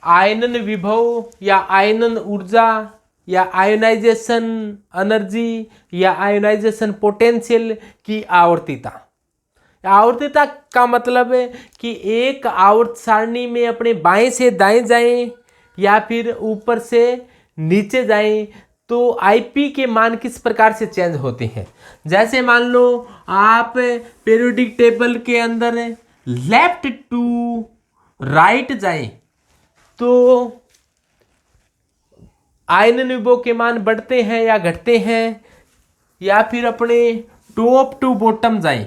आयनन विभव या आयनन ऊर्जा या आयोनाइजेशन एनर्जी या आयोनाइजेशन पोटेंशियल की आवर्तीता। आवर्तीता का मतलब है कि एक आवर्त सारणी में अपने बाएं से दाएं जाएं या फिर ऊपर से नीचे जाएं तो आईपी के मान किस प्रकार से चेंज होते हैं। जैसे मान लो आप पीरियोडिक टेबल के अंदर लेफ्ट टू राइट जाएं तो आयनन विभव के मान बढ़ते हैं या घटते हैं, या फिर अपने टॉप टू बॉटम जाएं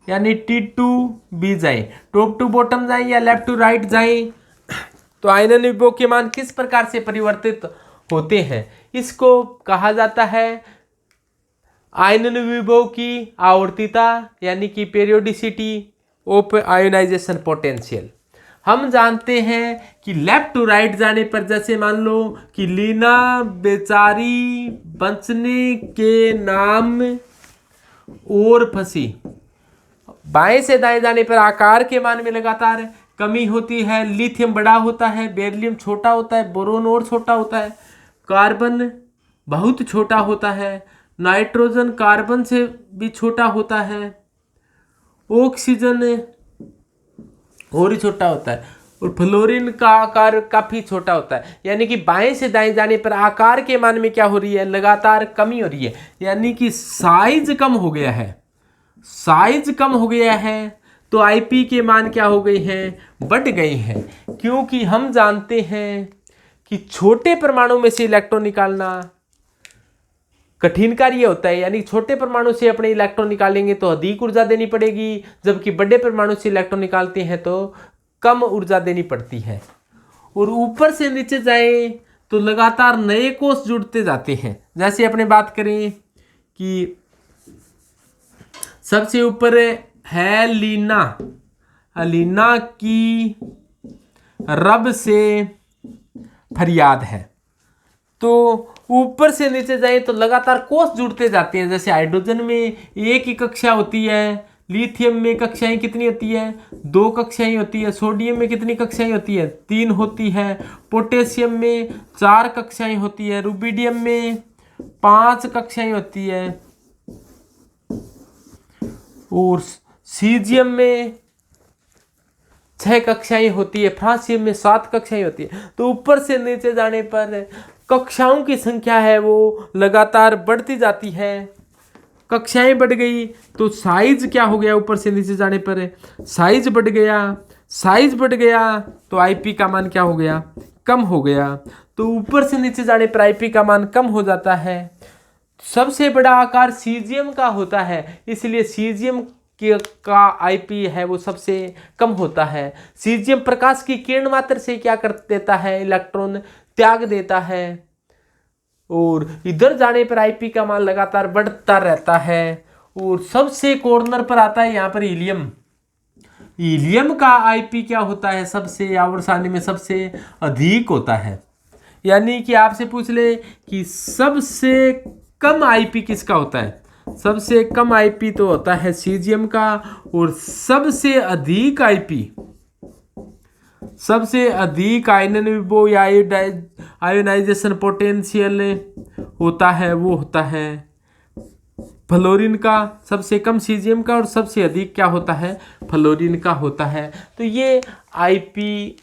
यानी टी टू बी जाएं, टॉप टू बॉटम जाएं या लेफ्ट टू राइट जाएं तो आयनन विभव के मान किस प्रकार से परिवर्तित होते हैं, इसको कहा जाता है आयनन विभव की आवर्तीता यानी कि पेरियोडिसिटी ऑफ आयोनाइजेशन पोटेंशियल। हम जानते हैं कि लेफ्ट टू राइट जाने पर, जैसे मान लो कि लीना बेचारी बचने के नाम और फंसी, बाएं से दाएं जाने पर आकार के मान में लगातार कमी होती है, लिथियम बड़ा होता है, बेरिलियम छोटा होता है, बोरोन और छोटा होता है, कार्बन बहुत छोटा होता है, नाइट्रोजन कार्बन से भी छोटा होता है, ऑक्सीजन और ही छोटा होता है और फ्लोरीन का आकार काफ़ी छोटा होता है। यानी कि बाएं से दाएं जाने पर आकार के मान में क्या हो रही है, लगातार कमी हो रही है, यानी कि साइज कम हो गया है। साइज कम हो गया है तो आईपी के मान क्या हो गए हैं, बढ़ गए हैं, क्योंकि हम जानते हैं कि छोटे परमाणु में से इलेक्ट्रॉन निकालना कठिन कार्य होता है। यानी छोटे परमाणु से अपने इलेक्ट्रॉन निकालेंगे तो अधिक ऊर्जा देनी पड़ेगी, जबकि बड़े परमाणु से इलेक्ट्रॉन निकालते हैं तो कम ऊर्जा देनी पड़ती है। और ऊपर से नीचे जाए तो लगातार नए कोष जुड़ते जाते हैं। जैसे अपने बात करें कि सबसे ऊपर है लीना, लीना की रब से फरियाद है, तो ऊपर से नीचे जाए तो लगातार कोष जुड़ते जाते हैं। जैसे हाइड्रोजन में एक ही कक्षा होती है, लिथियम में कक्षाएं कितनी होती है, 2 कक्षाएं होती है, सोडियम में कितनी कक्षाएं होती है, 3 होती है, पोटेशियम में 4 कक्षाएं होती है, रुबिडियम में 5 कक्षाएं होती है और सीजियम में 6 कक्षाएं होती है, फ्रांसियम में 7 कक्षाएं होती है। तो ऊपर से नीचे जाने पर कक्षाओं की संख्या है वो लगातार बढ़ती जाती है। कक्षाएं बढ़ गई तो साइज क्या हो गया, ऊपर से नीचे जाने पर साइज बढ़ गया। साइज बढ़ गया तो आईपी का मान क्या हो गया, कम हो गया। तो ऊपर से नीचे जाने पर आईपी का मान कम हो जाता है। सबसे बड़ा आकार सीजियम का होता है, इसलिए सीजियम का आईपी है वो सबसे कम होता है। सीजियम प्रकाश की किरण मात्र से क्या कर देता है, इलेक्ट्रॉन त्याग देता है और इधर जाने पर आईपी का मान लगातार बढ़ता रहता है। और सबसे कॉर्नर पर आता है यहाँ पर हीलियम। हीलियम का आईपी क्या होता है, सबसे आवर्त सारणी में सबसे अधिक होता है। यानी कि आपसे पूछ ले कि सबसे कम आईपी किसका होता है, सबसे कम आईपी तो होता है सीजियम का, और सबसे अधिक आईपी, सबसे अधिक आयनन विभव या आयोनाइजेशन पोटेंशियल होता है वो होता है फ्लोरीन का। सबसे कम सीजियम का और सबसे अधिक क्या होता है, फ्लोरीन का होता है। तो ये आईपी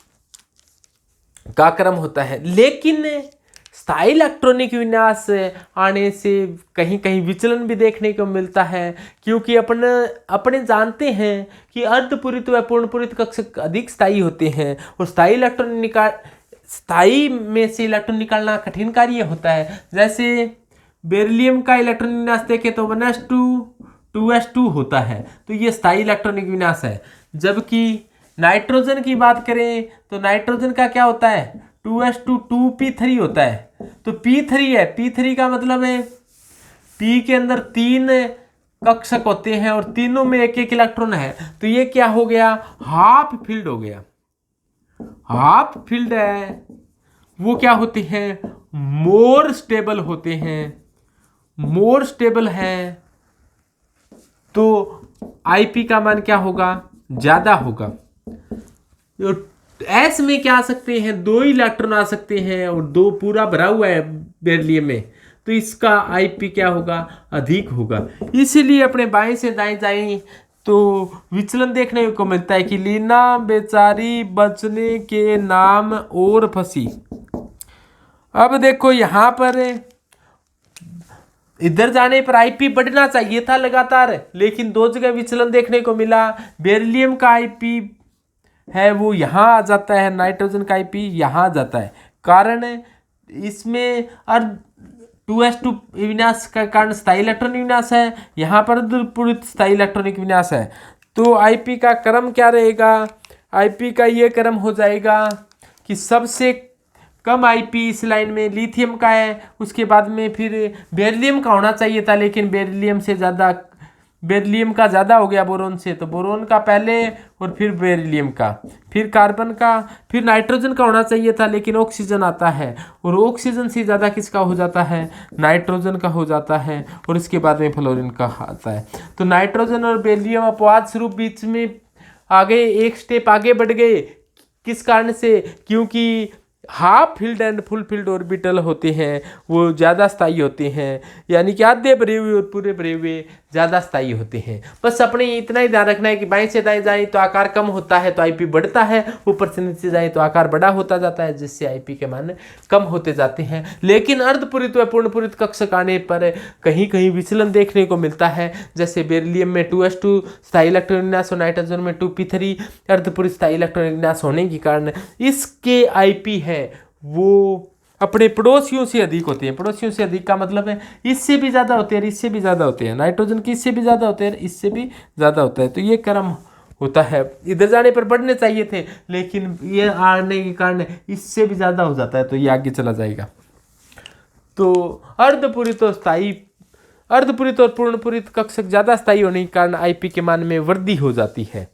का क्रम होता है। लेकिन स्थायी इलेक्ट्रॉनिक विन्यास आने से कहीं कहीं विचलन भी देखने को मिलता है, क्योंकि अपने जानते हैं कि अर्धपूरित व पूर्णपूरित कक्षक अधिक स्थायी होते हैं और स्थायी में से इलेक्ट्रॉन निकालना कठिन कार्य होता है। जैसे बेरिलियम का इलेक्ट्रॉनिक विन्यास देखें तो 1s2 2s2 होता है, तो ये स्थायी इलेक्ट्रॉनिक विन्यास है। जबकि नाइट्रोजन की बात करें तो नाइट्रोजन का क्या होता है, 2s2 2p3 होता है। तो p3 है, p3 का मतलब है p के अंदर 3 कक्षक होते हैं और तीनों में एक एक इलेक्ट्रॉन है। तो ये क्या हो गया, हाफ फील्ड हो गया। हाफ फील्ड है वो क्या होते हैं, मोर स्टेबल होते हैं। मोर स्टेबल है तो आईपी का मान क्या होगा, ज्यादा होगा। एस में क्या आ सकते हैं, 2 इलेक्ट्रॉन आ सकते हैं और 2 पूरा भरा हुआ है बेरिलियम में, तो इसका आईपी क्या होगा, अधिक होगा। इसीलिए अपने बाएं से दाएं जाएं तो विचलन देखने को मिलता है कि लीना बेचारी बचने के नाम और फंसी। अब देखो यहां पर इधर जाने पर आईपी बढ़ना चाहिए था लगातार, लेकिन 2 जगह विचलन देखने को मिला। बेरिलियम का आईपी है वो यहाँ आ जाता है, नाइट्रोजन का आईपी यहाँ आ जाता है। कारण इसमें 2s2 विन्यास का कारण स्थायी इलेक्ट्रॉनिक विन्यास है, यहाँ पर अर्धपूरित स्थायी इलेक्ट्रॉनिक विन्यास है। तो आईपी का क्रम क्या रहेगा, आईपी का ये क्रम हो जाएगा कि सबसे कम आईपी इस लाइन में लिथियम का है, उसके बाद में फिर बेरिलियम का होना चाहिए था, लेकिन बेरिलियम का ज़्यादा हो गया बोरोन से, तो बोरोन का पहले और फिर बेरिलियम का, फिर कार्बन का, फिर नाइट्रोजन का होना चाहिए था, लेकिन ऑक्सीजन आता है और ऑक्सीजन से ज़्यादा किसका हो जाता है, नाइट्रोजन का हो जाता है, और इसके बाद में फ्लोरीन का आता है। तो नाइट्रोजन और बेरिलियम अपवाद स्वरूप बीच में आगे एक स्टेप आगे बढ़ गए। किस कारण से, क्योंकि half field and full filled orbital होते हैं वो ज़्यादा स्थायी होते हैं, यानी कि आधे भरे हुए और पूरे भरे हुए ज़्यादा स्थायी होते हैं। बस अपने इतना ही ध्यान रखना है कि बाएं से दाएं जाएं तो आकार कम होता है तो आईपी बढ़ता है, ऊपर से नीचे जाएं तो आकार बड़ा होता जाता है, जिससे आईपी के मान कम होते जाते हैं। लेकिन अर्धपूरित व पूर्णपूरित कक्षक आने पर कहीं कहीं विचलन देखने को मिलता है, जैसे बेरिलियम में 2s2 स्थायी इलेक्ट्रॉनिक विन्यास और नाइट्रोजन में 2p3 अर्धपूरित स्थायी इलेक्ट्रॉनिक विन्यास होने के कारण इसके आईपी है वो अपने पड़ोसियों से अधिक होते हैं। पड़ोसियों से अधिक का मतलब है इससे भी ज़्यादा होते हैं, इससे भी ज़्यादा होते हैं। नाइट्रोजन की इससे भी ज़्यादा होते हैं, इससे भी ज़्यादा होता है। तो ये क्रम होता है। इधर जाने पर बढ़ने चाहिए थे, लेकिन ये आने के कारण इससे भी ज़्यादा हो जाता है, तो ये आगे चला जाएगा। तो अर्धपूरित और पूर्णपूरित कक्षक ज़्यादा स्थायी होने के कारण आईपी के मान में वृद्धि हो जाती है।